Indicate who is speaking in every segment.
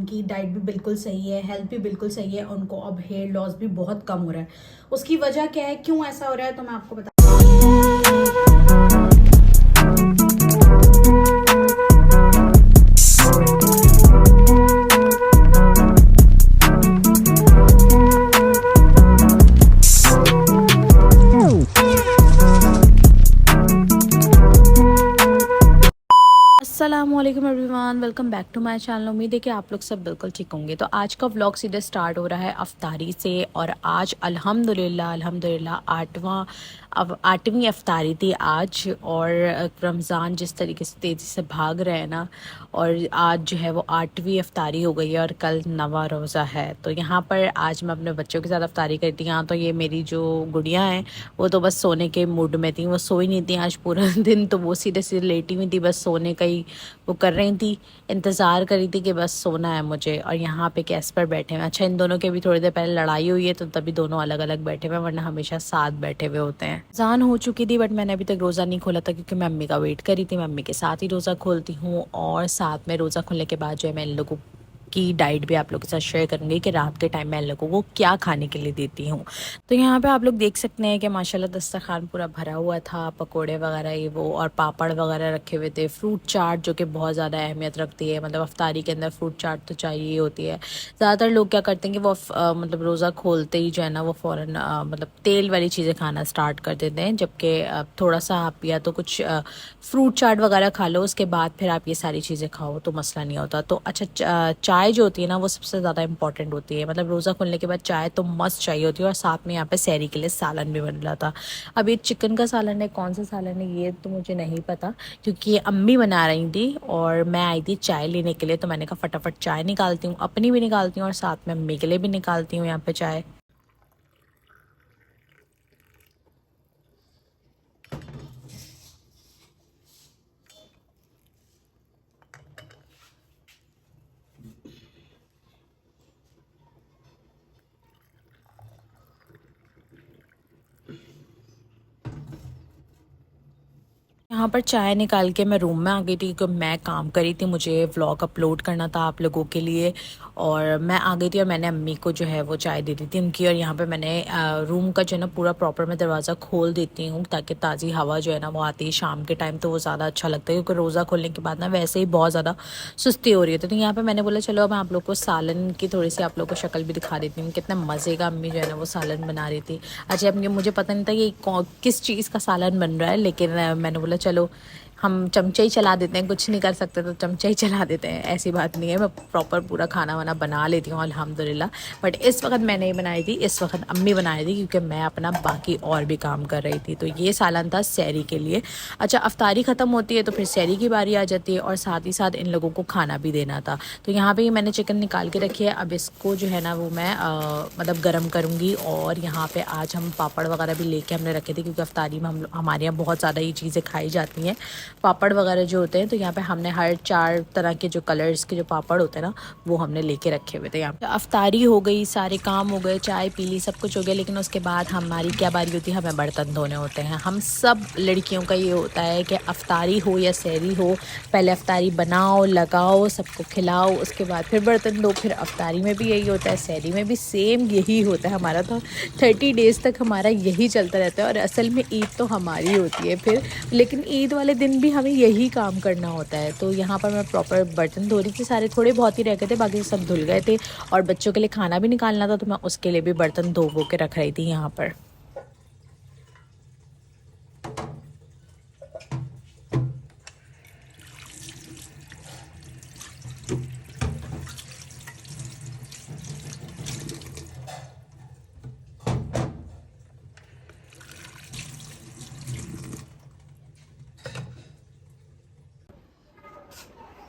Speaker 1: उनकी डाइट भी बिल्कुल सही है, हेल्थ भी बिल्कुल सही है, उनको अब हेयर लॉस भी बहुत कम हो रहा है। उसकी वजह क्या है, क्यों ऐसा हो रहा है, तो मैं आपको बता। अस्सलामुअलैकुम everyone, welcome back to my channel. उम्मीद है कि आप लोग सब बिल्कुल ठीक होंगे। तो आज का व्लॉग सीधे स्टार्ट हो रहा है अफ्तारी से। और आज अल्हम्दुलिल्लाह अब 8वीं अफ्तारी थी आज। और रमज़ान जिस तरीके से तेज़ी से भाग रहे हैं ना, और आज जो है वो 8वीं अफ्तारी हो गई है और कल नवा रोज़ा है। तो यहाँ पर आज मैं अपने बच्चों के साथ अफ्तारी करती हूँ। तो ये मेरी जो गुड़िया हैं वो तो बस सोने के मूड में थी, वो सोई नहीं थी आज पूरा दिन। तो वो सीधे सीधे लेटी हुई थी, बस सोने का ही वो कर रही थी, इंतज़ार कर रही थी कि बस सोना है मुझे। और यहाँ पे गैस पर बैठे हुए। अच्छा, इन दोनों के भी थोड़ी देर पहले लड़ाई हुई है, तो तभी दोनों अलग अलग बैठे हुए हैं, वरना हमेशा साथ बैठे हुए होते हैं। अज़ान हो चुकी थी बट मैंने अभी तक रोज़ा नहीं खोला था, क्योंकि मैं अम्मी का वेट करी थी। मैं अम्मी के साथ ही रोज़ा खोलती हूँ, और साथ में रोज़ा खोलने के बाद जो है मैं इन लोगों की डाइट भी आप लोगों के साथ शेयर करूँगी कि रात के टाइम मैं इन लोगों को क्या खाने के लिए देती हूँ। तो यहाँ पे आप लोग देख सकते हैं कि माशाल्लाह दस्तरखान पूरा भरा हुआ था, पकोड़े वगैरह ये वो, और पापड़ वगैरह रखे हुए थे, फ्रूट चाट जो कि बहुत ज़्यादा अहमियत रखती है। मतलब अफ्तारी के अंदर फ्रूट चाट तो चाहिए ही होती है। ज़्यादातर लोग क्या करते हैं कि वो मतलब रोज़ा खोलते ही जो है ना वो फ़ौरन मतलब तेल वाली चीज़ें खाना स्टार्ट कर देते हैं। जबकि थोड़ा सा आप या तो कुछ फ्रूट चाट वगैरह खा लो, उसके बाद फिर आप ये सारी चीज़ें खाओ तो मसला नहीं होता। तो अच्छा, चाय जो होती है ना वो सबसे ज़्यादा इंपॉर्टेंट होती है। मतलब रोज़ा खुलने के बाद चाय तो मस्त चाहिए होती है। और साथ में यहाँ पे सहरी के लिए सालन भी बन रहा था। अब ये चिकन का सालन है, कौन सा सालन है ये तो मुझे नहीं पता, क्योंकि ये अम्मी बना रही थी और मैं आई थी चाय लेने के लिए। तो मैंने कहा फटाफट चाय निकालती हूँ, अपनी भी निकालती हूँ और साथ में अम्मी के लिए भी निकालती हूँ यहाँ पे चाय। यहाँ पर चाय निकाल के मैं रूम में आ गई थी, क्योंकि मैं काम करी थी, मुझे व्लॉग अपलोड करना था आप लोगों के लिए। और मैं आ गई थी और मैंने अम्मी को जो है वो चाय दे दी थी उनकी। और यहाँ पे मैंने रूम का जो है ना पूरा प्रॉपर मैं दरवाज़ा खोल देती हूँ, ताकि ताज़ी हवा जो है ना वो आती है शाम के टाइम, तो वो ज़्यादा अच्छा लगता है। क्योंकि रोज़ा खोलने के बाद ना वैसे ही बहुत ज़्यादा सुस्ती हो रही होती है। तो यहाँ पर मैंने बोला चलो मैं आप लोग को सालन की थोड़ी सी आप लोग को शक्ल भी दिखा देती हूँ, कितना मज़े का अम्मी जो है ना वो सालन बना रही थी। अच्छा, अब ये मुझे पता नहीं था कि किस चीज़ का सालन बन रहा है, लेकिन मैंने बोला चलो हम चमचे ही चला देते हैं, कुछ नहीं कर सकते तो चमचे ही चला देते हैं, ऐसी बात नहीं है। मैं प्रॉपर पूरा खाना वाना बना लेती हूँ अल्हम्दुलिल्लाह। बट इस वक्त मैं नहीं बनाई थी, इस वक्त अम्मी बना रही थी, क्योंकि मैं अपना बाकी और भी काम कर रही थी। तो ये सालन था सहरी के लिए। अच्छा, अफ्तारी ख़त्म होती है तो फिर सहरी की बारी आ जाती है, और साथ ही साथ इन लोगों को खाना भी देना था। तो यहाँ पर मैंने चिकन निकाल के रखी है। अब इसको जो है ना वो मैं मतलब गर्म करूँगी। और यहाँ पर आज हम पापड़ वगैरह भी लेके हमने रखे थे, क्योंकि अफ्तारी में हमारे यहाँ बहुत ज़्यादा ये चीज़ें खाई जाती हैं, पापड़ वगैरह जो होते हैं। तो यहाँ पे हमने हर 4 तरह के जो कलर्स के जो पापड़ होते हैं ना वो हमने लेके रखे हुए थे। यहाँ पे अफ्तारी हो गई, सारे काम हो गए, चाय पी ली, सब कुछ हो गया। लेकिन उसके बाद हमारी क्या बारी होती है, हमें बर्तन धोने होते हैं। हम सब लड़कियों का ये होता है कि अफ्तारी हो या सहरी हो, पहले अफ्तारी बनाओ, लगाओ, सबको खिलाओ, उसके बाद फिर बर्तन दो। फिर अफ्तारी में भी यही होता है, सहरी में भी सेम यही होता है हमारा। तो 30 डेज़ तक हमारा यही चलता रहता है। और असल में ईद तो हमारी होती है फिर, लेकिन ईद वाले दिन भी हमें यही काम करना होता है। तो यहाँ पर मैं प्रॉपर बर्तन धो रही थी, सारे थोड़े बहुत ही रह गए थे, बाकी सब धुल गए थे। और बच्चों के लिए खाना भी निकालना था, तो मैं उसके लिए भी बर्तन धो वो के रख रही थी यहाँ पर।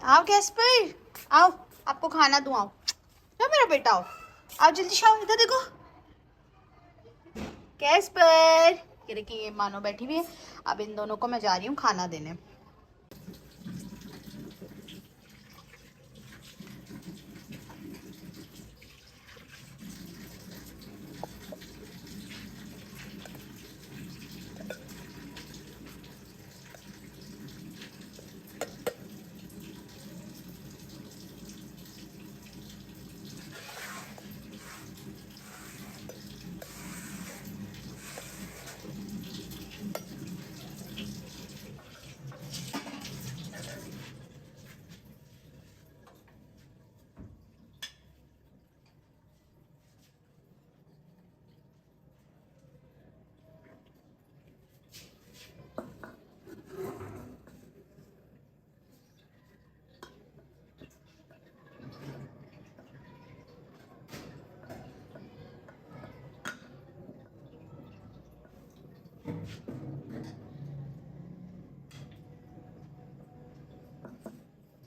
Speaker 2: आओ गैस पर, आओ आपको खाना दूं, आओ जाओ मेरा बेटा, आओ आओ जल्दी से आओ, इधर देखो गैस पर। ये देखिए ये मानो बैठी हुई है। अब इन दोनों को मैं जा रही हूँ खाना देने।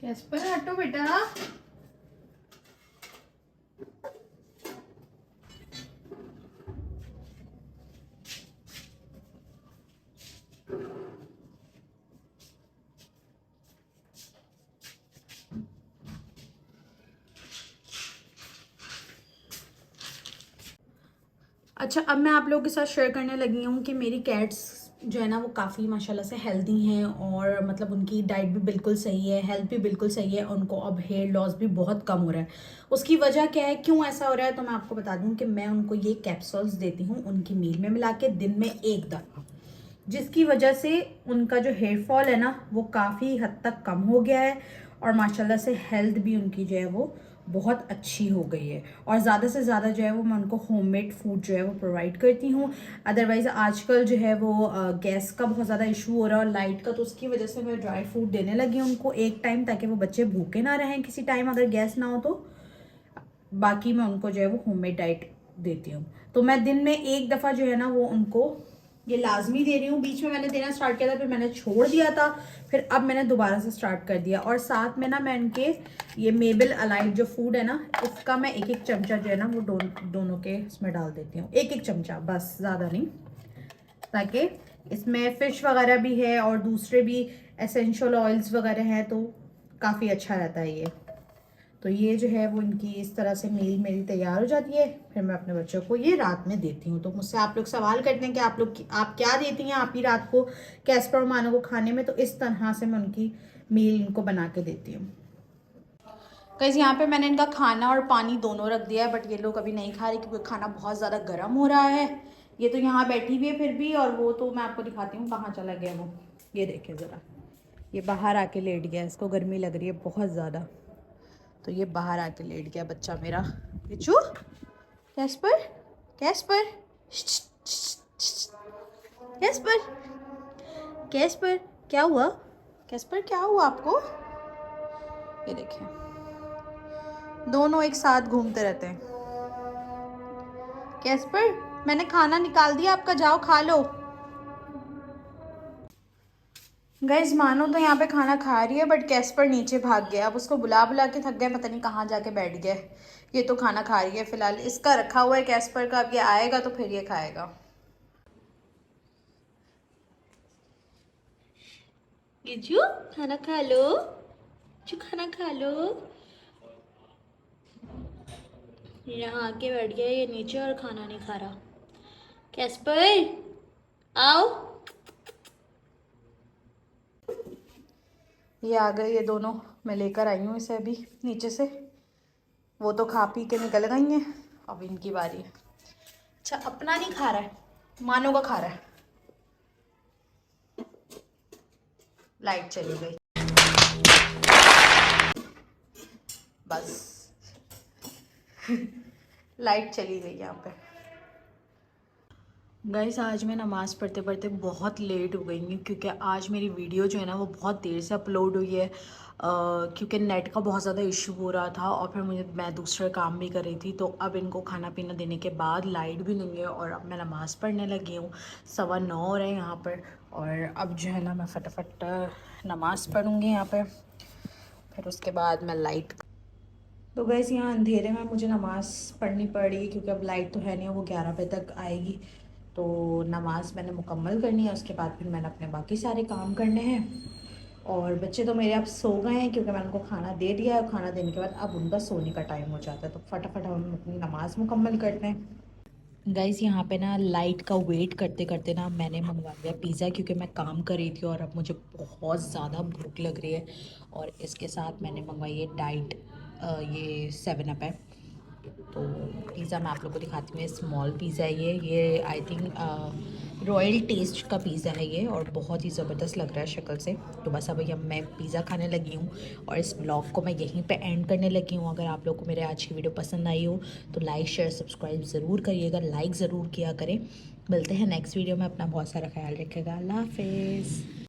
Speaker 2: कैस्पर हटो बेटा। अच्छा, अब मैं आप लोगों के साथ शेयर करने लगी हूँ कि मेरी कैट्स जो है ना वो काफ़ी माशाल्लाह से हेल्दी हैं और मतलब उनकी डाइट भी बिल्कुल सही है, हेल्थ भी बिल्कुल सही है। उनको अब हेयर लॉस भी बहुत कम हो रहा है। उसकी वजह क्या है, क्यों ऐसा हो रहा है, तो मैं आपको बता दूँ कि मैं उनको ये कैप्सूल्स देती हूँ उनकी मील में मिला के दिन में एक दफ़ा, जिसकी वजह से उनका जो हेयर फॉल है ना वो काफ़ी हद तक कम हो गया है और माशाल्लाह से हेल्थ भी उनकी जो है वो बहुत अच्छी हो गई है। और ज़्यादा से ज़्यादा जो है वो मैं उनको होममेड फूड जो है वो प्रोवाइड करती हूँ। अदरवाइज़ आजकल जो है वो गैस का बहुत ज़्यादा इशू हो रहा है और लाइट का, तो उसकी वजह से मैं ड्राई फ्रूट देने लगी हूँ उनको एक टाइम, ताकि वो बच्चे भूखे ना रहें किसी टाइम अगर गैस ना हो तो। बाकी मैं उनको जो है वो होममेड डाइट देती हूँ। तो मैं दिन में एक दफ़ा जो है ना वो उनको ये लाजमी दे रही हूँ। बीच में मैंने देना स्टार्ट किया था, फिर मैंने छोड़ दिया था, फिर अब मैंने दोबारा से स्टार्ट कर दिया। और साथ में ना मैं इनके ये मेबल अलाइड जो फूड है ना, इसका मैं एक एक चमचा जो है ना वो दोनों के इसमें डाल देती हूँ, एक एक चमचा बस, ज़्यादा नहीं, ताकि इसमें फ़िश वगैरह भी है और दूसरे भी एसेंशियल ऑयल्स वगैरह हैं, तो काफ़ी अच्छा रहता है ये। तो ये जो है वो इनकी इस तरह से मील मेरी तैयार हो जाती है। फिर मैं अपने बच्चों को ये रात में देती हूँ। तो मुझसे आप लोग सवाल करते हैं कि आप क्या देती हैं आप ही रात को कैस्पर और मानो को खाने में, तो इस तरह से मैं उनकी मील इनको बना के देती हूँ। गाइस, यहाँ पे मैंने इनका खाना और पानी दोनों रख दिया है, बट ये लोग अभी नहीं खा रहे क्योंकि खाना बहुत ज़्यादा गर्म हो रहा है। ये तो यहाँ बैठी हुई है फिर भी, और वो तो मैं आपको दिखाती हूँ कहाँ चला गया वो। ये देखिए ज़रा, ये बाहर आके लेट गया, इसको गर्मी लग रही है बहुत ज़्यादा, तो ये बाहर आके लेट गया बच्चा मेरा। बिच्छू, कैस्पर, कैस्पर, कैस्पर, कैस्पर, क्या हुआ? कैस्पर क्या हुआ आपको? ये देखिए, दोनों एक साथ घूमते रहते हैं। कैस्पर, मैंने खाना निकाल दिया आपका, जाओ खा लो। गाइस, मानो तो यहाँ पे खाना खा रही है, बट कैस्पर नीचे भाग गया। अब उसको बुला बुला के थक गए, पता नहीं कहाँ जाके बैठ गया। ये तो खाना खा रही है फिलहाल, इसका रखा हुआ है कैस्पर का, अब ये आएगा तो फिर ये खाएगा। गिज्जू, खाना खा लो, जो खाना खा लो। यहाँ आके बैठ गया ये नीचे और खाना नहीं खा रहा। कैस्पर, आओ। ये आ गए ये दोनों, मैं लेकर आई हूँ इसे अभी नीचे से। वो तो खा पी के निकल गई हैं, अब इनकी बारी है। अच्छा, अपना नहीं खा रहा है, मानो का खा रहा है। लाइट चली गई, बस लाइट चली गई यहाँ पे। गाइस, आज मैं नमाज़ पढ़ते पढ़ते बहुत लेट हो गई हूँ, क्योंकि आज मेरी वीडियो जो है ना वो बहुत देर से अपलोड हुई है, क्योंकि नेट का बहुत ज़्यादा इशू हो रहा था और फिर मैं दूसरे काम भी कर रही थी। तो अब इनको खाना पीना देने के बाद लाइट भी नहीं है और अब मैं नमाज़ पढ़ने लगी हूँ। 9:15 हो रहे हैं यहाँ पर, और अब जो है ना मैं फटाफट नमाज़ पढ़ूँगी यहाँ पर, फिर उसके बाद मैं लाइट। तो गैस, यहाँ अंधेरे में मुझे नमाज़ पढ़नी पड़ी क्योंकि अब लाइट तो है नहीं, वो 11 बजे तक आएगी। तो नमाज़ मैंने मुकम्मल करनी है, उसके बाद फिर मैंने अपने बाकी सारे काम करने हैं। और बच्चे तो मेरे अब सो गए हैं क्योंकि मैंने उनको खाना दे दिया है। खाना देने के बाद अब उनका सोने का टाइम हो जाता है, तो फटाफट हम अपनी नमाज़ मुकम्मल करते हैं। गाइस, यहाँ पे ना लाइट का वेट करते करते ना मैंने मंगवा लिया पिज़्ज़ा, क्योंकि मैं काम कर रही थी और अब मुझे बहुत ज़्यादा भूख लग रही है। और इसके साथ मैंने मंगवाई है डाइट, ये 7 अप है। तो पिज़्ज़ा मैं आप लोगों को दिखाती हूँ, ये स्मॉल पिज़्ज़ा है ये आई थिंक रॉयल टेस्ट का पिज़्ज़ा है ये, और बहुत ही ज़बरदस्त लग रहा है शक्ल से। तो बस अब मैं पिज़्ज़ा खाने लगी हूँ और इस ब्लॉग को मैं यहीं पे एंड करने लगी हूँ। अगर आप लोगों को मेरे आज की वीडियो पसंद आई हो तो लाइक शेयर सब्सक्राइब ज़रूर करिएगा, लाइक ज़रूर किया करें। मिलते हैं नेक्स्ट वीडियो में, अपना बहुत सारा ख्याल रखिएगा। अल्लाह हाफिज़।